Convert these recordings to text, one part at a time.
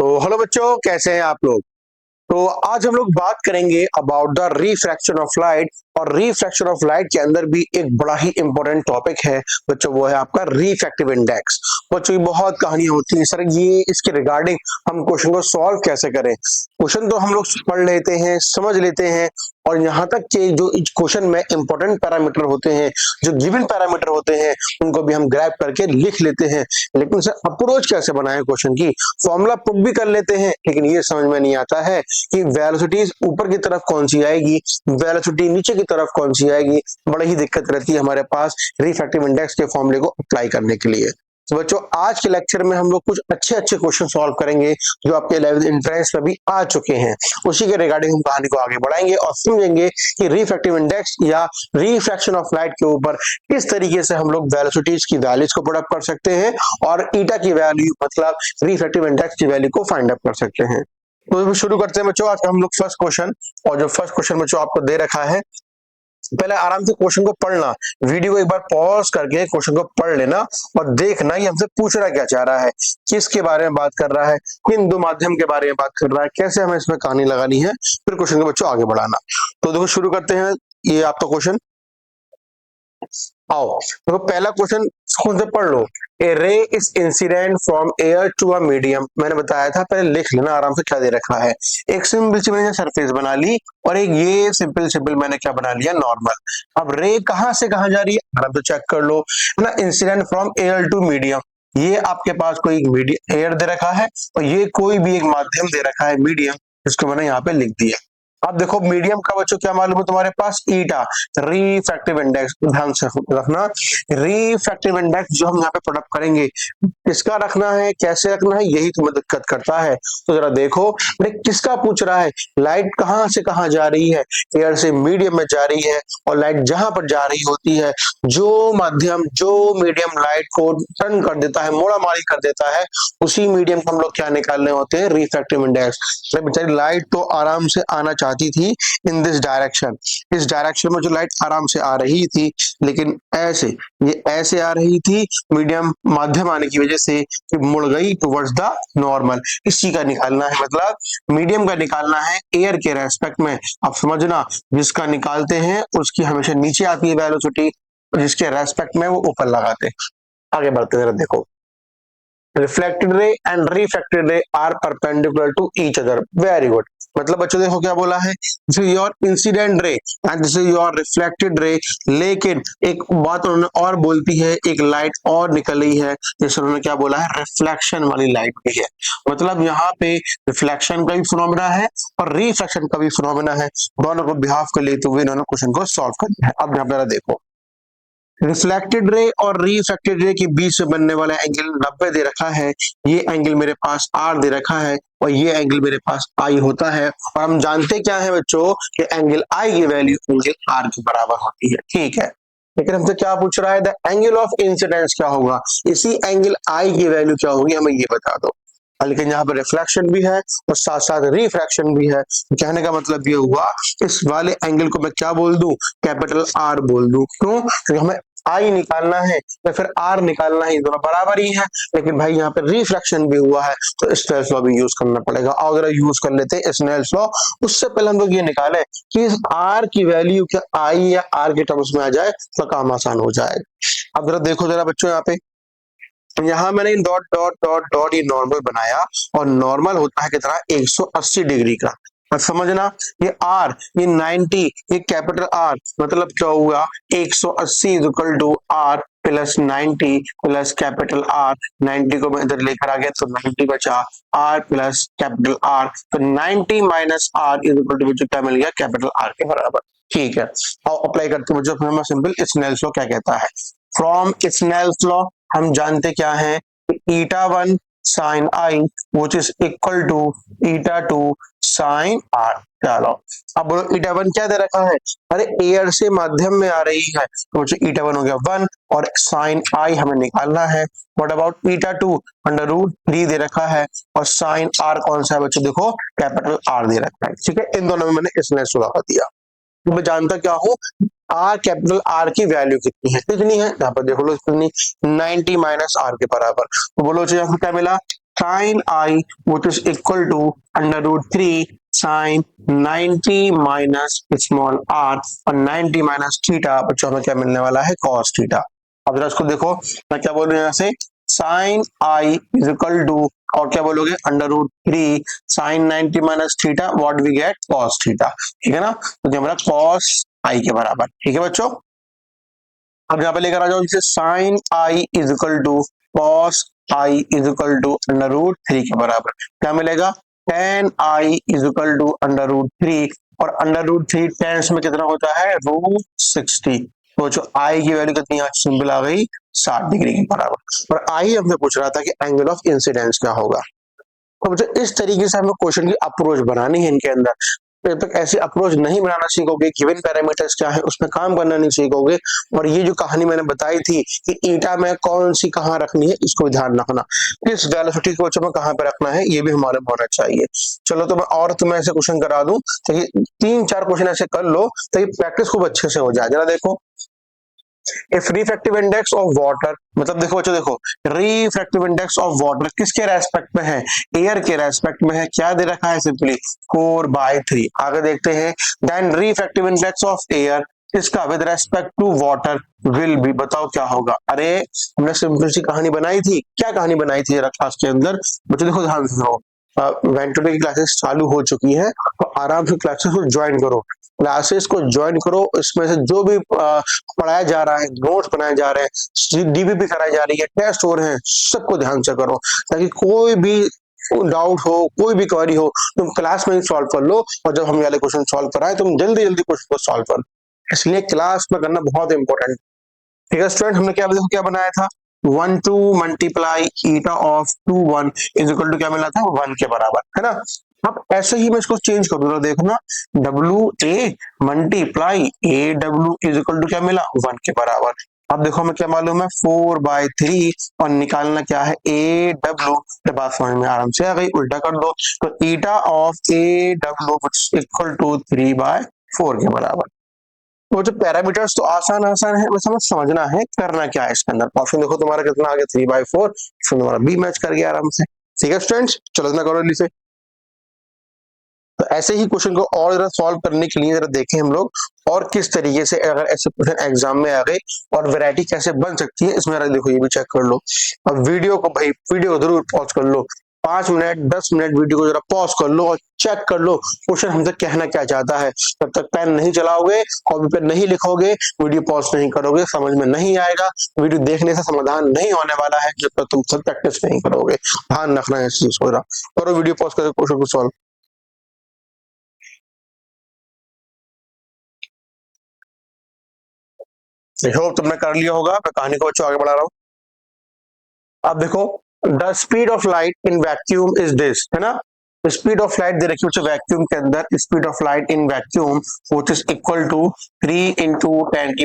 तो हेलो बच्चों, कैसे हैं आप लोग। तो आज हम लोग बात करेंगे about the refraction of light. और रिफ्रैक्शन ऑफ लाइट के अंदर भी एक बड़ा ही इंपॉर्टेंट टॉपिक है बच्चों, वो है आपका रिफ्रैक्टिव इंडेक्स। बच्चों की बहुत कहानियां होती हैं सर, ये इसके रिगार्डिंग हम क्वेश्चन को सॉल्व कैसे करें। क्वेश्चन तो हम लोग पढ़ लेते हैं, समझ लेते हैं, और यहाँ तक कि जो इस क्वेश्चन में इंपॉर्टेंट पैरामीटर होते हैं, जो गिवन पैरामीटर होते हैं, उनको भी हम ग्रैब करके लिख लेते हैं। लेकिन सर अप्रोच कैसे बनाए क्वेश्चन की, फॉर्मूला पुट भी कर लेते हैं, लेकिन ये समझ में नहीं आता है कि वेलोसिटी ऊपर की तरफ कौन सी आएगी, वेलोसिटी नीचे की तरफ कौन सी आएगी। बड़ी ही दिक्कत रहती है हमारे पास रिफ्रैक्टिव इंडेक्स के फॉर्मूले को अप्लाई करने के लिए। तो बच्चों आज के लेक्चर में हम लोग कुछ अच्छे अच्छे क्वेश्चन सॉल्व करेंगे जो आपके 11th एंट्रेंस में भी आ चुके हैं। उसी के रिगार्डिंग हम कहानी को आगे बढ़ाएंगे और समझेंगे कि रिफ्रैक्टिव इंडेक्स या रिफ्रैक्शन ऑफ लाइट के ऊपर किस तरीके से हम लोग वेलोसिटीज की वैल्यूज को पुट अप कर सकते हैं और ईटा की वैल्यू मतलब रिफ्रैक्टिव इंडेक्स की वैल्यू को फाइंड अप कर सकते हैं। तो शुरू करते हैं बच्चों आज हम लोग फर्स्ट क्वेश्चन। और जो फर्स्ट क्वेश्चन बच्चों आपको दे रखा है, पहले आराम से क्वेश्चन को पढ़ना, वीडियो को एक बार पॉज करके क्वेश्चन को पढ़ लेना और देखना ये हमसे पूछना क्या चाह रहा है, किसके बारे में बात कर रहा है, किन दो माध्यम के बारे में बात कर रहा है, कैसे हमें इसमें कहानी लगानी है, फिर क्वेश्चन को बच्चों आगे बढ़ाना। तो देखो शुरू करते हैं, ये आपका क्वेश्चन। आओ देखो पहला क्वेश्चन खुद से पढ़ लो। A ray is incident from air to a medium. मैंने बताया था, पहले लिख लेना आराम से क्या दे रखा है। एक सिंपल सी मैंने सरफेस बना ली और एक ये सिंपल सिंपल मैंने क्या बना लिया, नॉर्मल। अब रे कहां से कहां जा रही है आराम से चेक कर लो, है ना। Incident from air to medium, ये आपके पास कोई मीडियम एयर दे रखा है और ये कोई भी एक माध्यम दे रखा है मीडियम, जिसको मैंने यहाँ पे लिख दिया। अब देखो मीडियम का बच्चों क्या मालूम है तुम्हारे पास, ईटा, रिफ्रैक्टिव इंडेक्स। ध्यान से रखना, रिफ्रैक्टिव इंडेक्स जो हम यहाँ पे प्रोडक्ट करेंगे किसका रखना है, कैसे रखना है, यही तुम्हें दिक्कत करता है। तो जरा देखो किसका पूछ रहा है, लाइट कहां से कहां जा रही है, एयर से मीडियम में जा रही है। और लाइट जहां पर जा रही होती है, जो माध्यम जो मीडियम लाइट को टर्न कर देता है, मोड़ा मारी कर देता है, उसी मीडियम को हम लोग क्या निकालने होते हैं, रिफ्रैक्टिव इंडेक्स। बेचारी लाइट तो आराम से आना चाहती थी इन दिस डायरेक्शन, इस डायरेक्शन में जो लाइट आराम से आ रही थी, लेकिन ऐसे ये ऐसे आ रही थी, मीडियम माध्यम आने की वजह से कि मुड़ गई टुवर्ड्स द नॉर्मल। इसी का निकालना है, मतलब मीडियम का निकालना है एयर के रेस्पेक्ट में। अब समझना, जिसका निकालते हैं उसकी हमेशा नीचे आती है वेलोसिटी, जिसके रेस्पेक्ट में वो ऊपर लगाते हैं। आगे बढ़ते जरा देखो, reflected ray and refracted ray are perpendicular to each other. Very good. मतलब बच्चों देखो क्या बोला है, this is your incident ray and this is your reflected ray. लेकिन एक बात उन्होंने और बोलती है, एक लाइट और निकल रही है जैसे उन्होंने क्या बोला है, रिफ्लेक्शन वाली लाइट भी है। मतलब यहाँ पे रिफ्लेक्शन का भी फिनोमेना है और रिफ्लेक्शन का भी फिनोमेना है, दोनों को बिहाफ कर लेते हुए इन्होंने क्वेश्चन को सॉल्व करना है। अब यहाँ पर देखो, रिफ्लेक्टेड रे और रिफ्रैक्टेड रे के बीच में बनने वाला एंगल 90 दे रखा है, ये एंगल मेरे पास R दे रखा है और ये एंगल मेरे पास I होता है। और हम जानते क्या है बच्चों कि एंगल I की वैल्यू एंगल R के बराबर होती है, ठीक है। लेकिन हमसे क्या पूछ रहा है, द एंगल ऑफ इंसिडेंस क्या होगा, इसी एंगल I की वैल्यू क्या होगी हमें ये बता दो। लेकिन यहाँ पर रिफ्लेक्शन भी है और साथ साथ रिफ्रैक्शन भी है। कहने का मतलब ये हुआ, इस वाले एंगल को मैं क्या बोल दूं, कैपिटल R बोल दूं। क्यों, क्योंकि हमें I निकालना है या फिर R निकालना है, दोनों बराबर ही है। लेकिन भाई यहाँ पे रिफ्रैक्शन भी हुआ है तो स्नेल्स लॉ भी यूज करना पड़ेगा। अगर यूज कर लेते हैं स्नेल्स लॉ, उससे पहले हम लोग ये निकाले कि इस R की वैल्यू क्या I या R के टर्म्स में आ जाए तो काम आसान हो जाएगा। अब जरा देखो जरा बच्चों, यहाँ पे यहाँ मैंने डॉट डॉट डॉट डॉट ये नॉर्मल बनाया और नॉर्मल होता है कितना, 180 डिग्री का। अब समझना, ये R, ये 90, ये कैपिटल R, मतलब क्या हुआ, 180 equal to R plus 90 plus capital R। 90 को मैं इधर लेकर आ गया तो 90 बचा, R प्लस कैपिटल R, तो 90 माइनस R इक्वल टू मुझे क्या मिल गया, कैपिटल R के बराबर। ठीक है, और अप्लाई करते मुझे सिंपल स्नेल्स लॉ क्या कहता है। फ्रॉम स्नेल्स लॉ हम जानते क्या है, eta 1 sine I which is equal to eta 2 sine R. चलो अब बोलो ईटा 1 क्या दे रखा है, अरे एयर से माध्यम में आ रही है तो मुझे ईटा 1 हो गया 1 और साइन आई हमें निकालना है। What about eta 2, under root 3 दे रखा है और साइन आर कौन सा है बच्चों, देखो कैपिटल आर दे रखा है। ठीक है, इन दोनों में मैंने इसने सुलझा दिया। तो मैं जानता क्या हूँ, आर कैपिटल आर की वैल्यू कितनी है, कितनी है यहाँ पर देखो लो, कितनी, 90 माइनस आर के बराबर। तो बोलो यहाँ क्या मिला, sine I which is equal to √3 sine 90 minus small R और 90 माइनस थीटा, बच्चों हमें क्या मिलने वाला है, कॉस थीटा। अब जरा इसको देखो, मैं क्या बोल रहा हूँ यहाँ से, sine I is equal to, और क्या बोलोगे, √3 sine 90 minus theta, what we get, cos theta. ठीक है ना, तो ये हमारा कॉस आई के बराबर। ठीक है बच्चों, अब यहाँ पे लेकर आ जाओ, जैसे sine I is equal to cos I is equal to √3 के बराबर क्या मिलेगा, tan I is equal to √3, और √3 टेंस में कितना होता है, √60। तो जो आई की वैल्यू कितनी आज सिंपल आ गई, 60 डिग्री के बराबर। और आई हमसे पूछ रहा था कि एंगल ऑफ इंसिडेंस क्या होगा। तो मुझे इस तरीके से हमें क्वेश्चन की अप्रोच बनानी है इनके अंदर। जब तक ऐसी अप्रोच नहीं बनाना सीखोगे, गिवन पैरामीटर्स क्या है उसमें काम करना नहीं सीखोगे, और ये जो कहानी मैंने बताई थी कि ईटा में कौन सी कहाँ रखनी है, इसको भी ध्यान रखना, किस वेलोसिटी को में कहाँ पे रखना है, ये भी हमारे में होना चाहिए। चलो तो मैं और तुम्हें ऐसे क्वेश्चन करा दूं ताकि 3-4 क्वेश्चन ऐसे कर लो ताकि प्रैक्टिस खूब अच्छे से हो जाए। जरा देखो, if refractive index of water, मतलब देखो बच्चों देखो, रिफ्रैक्टिव इंडेक्स ऑफ वाटर किसके रेस्पेक्ट में है, एयर के रेस्पेक्ट में है। क्या दे रखा है, सिंपली 4/3। आगे देखते हैं, then refractive index of air इसका with respect to water will be, बताओ क्या होगा। अरे हमने सिंपल सी कहानी बनाई थी, क्या कहानी बनाई थी जरा क्लास के अंदर, बच्चों देखो ध्यान से सुनो। वेंटुले की क्लासेस चालू हो चुकी है, तो आराम से क्लासेस को ज्वाइन करो, क्लासेस को ज्वाइन करो। इसमें से जो भी पढ़ाया जा रहा है, नोट्स बनाए जा रहे हैं, डीबीपी कराई जा रही है, टेस्ट हो रहे हैं, सबको ध्यान से करो ताकि कोई भी डाउट हो, कोई भी क्वेरी हो, तुम क्लास में ही सॉल्व कर लो, और जब हम वाले क्वेश्चन सॉल्व कराएं तुम जल्दी जल्दी क्वेश्चन को सॉल्व कर। इसलिए क्लास में करना बहुत इंपॉर्टेंट। ठीक है स्टूडेंट, हमने क्या बनाया था, 1 2 multiply eta of 2 1 is equal to क्या मिला था, 1 के बराबर, है ना। अब ऐसे ही मैं इसको चेंज कर दूंगा, देखो ना, WA multiply AW is equal to क्या मिला, 1 के बराबर। अब देखो हमें क्या मालूम है, 4/3, और निकालना क्या है, AW। बात समझ में आराम से आ गई, उल्टा कर दो, तो eta of AW equal to 3/4 के बराबर। तो जो पैरामीटर्स तो आसान आसान है, बस हमें समझना है करना क्या है इसके अंदर। ऑप्शन देखो तुम्हारा कितना आ गया, 3/4, ऑप्शन तुम्हारा बी मैच कर गया आराम से। ठीक है स्टूडेंट्स, चलो इतना करो जल्दी से। तो ऐसे ही क्वेश्चन को और जरा सॉल्व करने के लिए जरा देखें हम लोग, और किस तरीके से अगर ऐसे क्वेश्चन एग्जाम में आ गए और वैरायटी कैसे बन सकती है इसमें, देखो ये भी चेक कर लो। अब वीडियो को भाई, वीडियो को जरूर पॉज कर लो, 5 मिनट 10 मिनट वीडियो को जरा पॉज कर लो और चेक कर लो क्वेश्चन हमसे कहना क्या चाहता है। जब तक पेन नहीं चलाओगे, कॉपी पे नहीं लिखोगे, वीडियो पॉज नहीं करोगे, समझ में नहीं आएगा। वीडियो देखने से समाधान नहीं होने वाला है जब तक तुम खुद प्रैक्टिस नहीं करोगे। ध्यान रखना है इस चीज को। करो वीडियो पॉज करके क्वेश्चन को सॉल्व। होप तुमने कर लिया होगा, मैं कहानी को बच्चों आगे बढ़ा रहा हूँ। अब देखो, the speed of light in vacuum is this, है ना। स्पीड ऑफ लाइट दे रखी है वैक्यूम के अंदर, speed of light in vacuum which is equal to 3 ×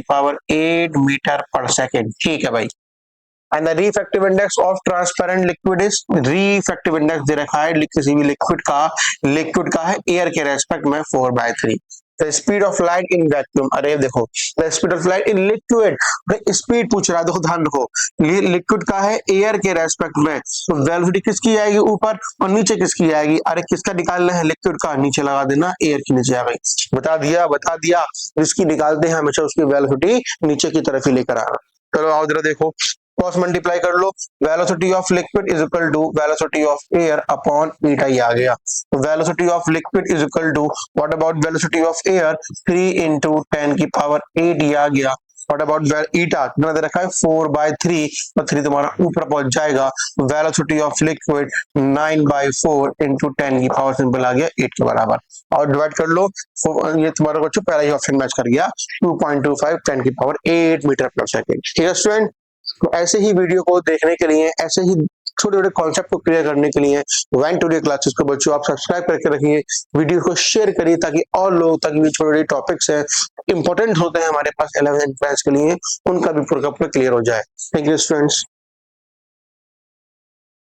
10⁸ metre per second. ठीक है भाई, and the refractive index of transparent liquid is, refractive index दे रखा है किसी भी लिक्विड का है एयर के रेस्पेक्ट में 4/3। The speed of light in vacuum, अरे देखो, the speed of light in liquid, speed पूछ रहा है, देखो ध्यान रखो, लिक्विड का है एयर के रेस्पेक्ट में, तो वेलोसिटी किसकी आएगी ऊपर और नीचे किसकी आएगी। अरे किसका निकालना है, लिक्विड का, नीचे लगा देना, एयर की नीचे आ गई। बता दिया, जिसकी निकालते हैं हमेशा उसकी वेलोसिटी नीचे की तरफ ही लेकर आना। चलो आओ जरा देखो, क्रॉस मल्टीप्लाई कर लो, velocity of liquid is equal to velocity of air upon eta, ही आ गया। तो velocity of liquid is equal to, what about velocity of air, 3 × 10⁸ ही आ गया। व्हाट अबाउट ईटा, कितना दे रखा है, 4/3, और 3 तुम्हारा ऊपर पहुंच जाएगा। वेलोसिटी ऑफ लिक्विड 9/4 × 10⁻, सिंपल आ गया 8 के बराबर। और डिवाइड कर लो, ये तुम्हारा बच्चों पहला ही ऑप्शन मैच कर गया, 2.25 10⁸ मीटर पर सेकेंड। ठीक है स्टूडेंट, तो ऐसे ही वीडियो को देखने के लिए, ऐसे ही छोटे छोटे कॉन्सेप्ट को क्लियर करने के लिए वन टुडे क्लासेस को बच्चों आप सब्सक्राइब करके रखिए, वीडियो को शेयर करिए ताकि और लोग तक भी छोटे छोटे टॉपिक्स हैं इंपॉर्टेंट होते हैं हमारे पास 11th क्लास के लिए, उनका भी पूरा क्लियर हो जाए। Thank you students.